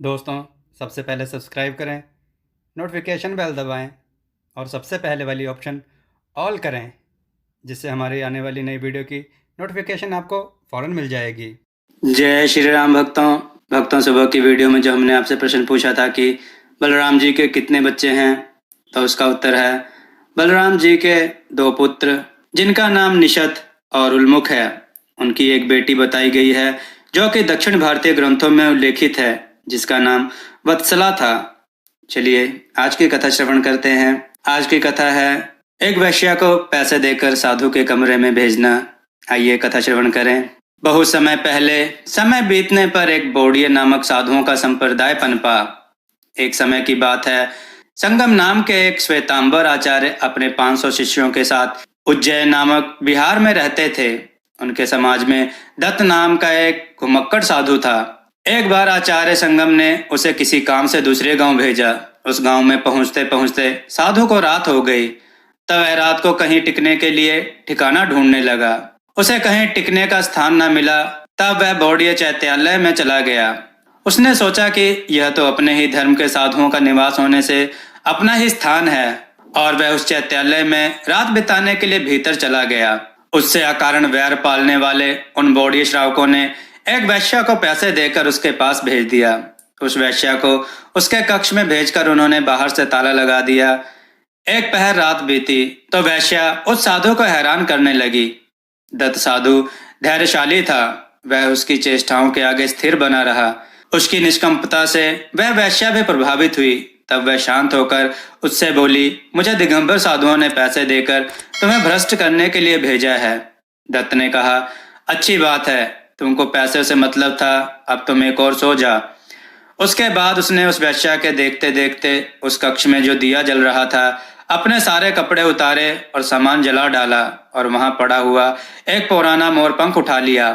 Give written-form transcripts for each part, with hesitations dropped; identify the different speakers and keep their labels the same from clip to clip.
Speaker 1: दोस्तों, सबसे पहले सब्सक्राइब करें, नोटिफिकेशन बेल दबाएं और सबसे पहले वाली ऑप्शन ऑल करें, जिससे हमारी आने वाली नई वीडियो की नोटिफिकेशन आपको फ़ौरन मिल जाएगी।
Speaker 2: जय श्री राम भक्तों सुबह की वीडियो में जो हमने आपसे प्रश्न पूछा था कि बलराम जी के कितने बच्चे हैं, तो उसका उत्तर है बलराम जी के 2 पुत्र, जिनका नाम निषद और उल्मुख है। उनकी एक बेटी बताई गई है जो कि दक्षिण भारतीय ग्रंथों में उल्लेखित है, जिसका नाम वत्सला था। चलिए आज की कथा श्रवण करते हैं। आज की कथा है एक वैश्या को पैसे देकर साधु के कमरे में भेजना। आइए कथा श्रवण करें। बहुत समय पहले, समय बीतने पर एक बौड़िया नामक साधुओं का संप्रदाय पनपा। एक समय की बात है, संगम नाम के एक श्वेतांबर आचार्य अपने 500 शिष्यों के साथ उज्जैन नामक बिहार में रहते थे। उनके समाज में दत्त नाम का एक घुमक्कड़ साधु था। एक बार आचार्य संगम ने उसे किसी काम से दूसरे गांव भेजा। उस गांव में पहुंचते पहुंचते साधु को रात हो गई। तब वह रात को कहीं टिकने के लिए ठिकाना ढूंढने लगा। उसे कहीं टिकने का स्थान न मिला। तब वह बौड़िया चैत्यालय में चला गया। उसने सोचा कि यह तो अपने ही धर्म के साधुओं का निवास होने से अपना ही स्थान है, और वह उस चैत्यालय में रात बिताने के लिए भीतर चला गया। उससे अकारण वैर पालने वाले उन बौड़िया श्रावकों ने एक वैश्या को पैसे देकर उसके पास भेज दिया। उस वैश्या को उसके कक्ष में भेजकर उन्होंने बाहर से ताला लगा दिया। एक पहर रात बीती तो वैश्या उस साधु को हैरान करने लगी। दत्त साधु धैर्यशाली था। वह उसकी चेष्टाओं के आगे स्थिर बना रहा। उसकी निष्कंपता से वह वैश्या भी प्रभावित हुई। तब वह शांत होकर उससे बोली, मुझे दिगंबर साधुओं ने पैसे देकर तुम्हें भ्रष्ट करने के लिए भेजा है। दत्त ने कहा, अच्छी बात है, तुमको पैसे से मतलब था, अब तुम एक और सो जा। उसके बाद उसने उस वैश्या के देखते देखते उस कक्ष में जो दिया जल रहा था, अपने सारे कपड़े उतारे और सामान जला डाला और वहां पड़ा हुआ एक पुराना मोरपंख उठा लिया।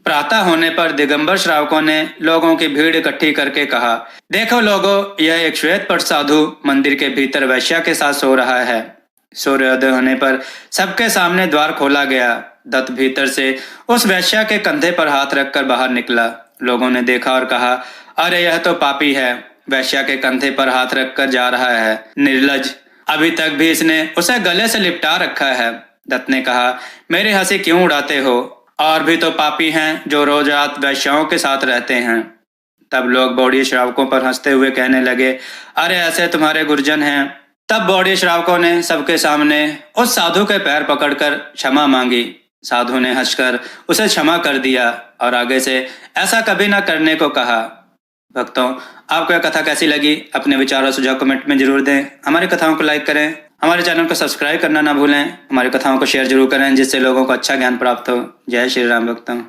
Speaker 2: प्रातः होने पर दिगंबर श्रावकों ने लोगों की भीड़ इकट्ठी करके कहा, देखो लोगों, यह एक श्वेतपट साधु मंदिर के भीतर वैश्या के साथ सो रहा है। सूर्योदय होने पर सबके सामने द्वार खोला गया। दत्त भीतर से उस वैश्या के कंधे पर हाथ रखकर बाहर निकला। लोगों ने देखा और कहा, अरे यह तो पापी है, वैश्या के कंधे पर हाथ रखकर जा रहा है, निर्लज, अभी तक भी इसने उसे गले से लिपटा रखा है। दत्त ने कहा, मेरी हंसी क्यों उड़ाते हो? और भी तो पापी हैं जो रोज रात वैश्याओं के साथ रहते हैं। तब लोग बौड़िया श्रावकों पर हंसते हुए कहने लगे, अरे ऐसे तुम्हारे गुरुजन हैं। तब बौड़िया श्रावकों ने सबके सामने उस साधु के पैर पकड़कर क्षमा मांगी। साधु ने हंसकर उसे क्षमा कर दिया और आगे से ऐसा कभी ना करने को कहा। भक्तों, आपको यह कथा कैसी लगी? अपने विचार और सुझाव कमेंट में जरूर दें। हमारी कथाओं को लाइक करें, हमारे चैनल को सब्सक्राइब करना ना भूलें। हमारी कथाओं को शेयर जरूर करें, जिससे लोगों को अच्छा ज्ञान प्राप्त हो। जय श्री राम भक्तों।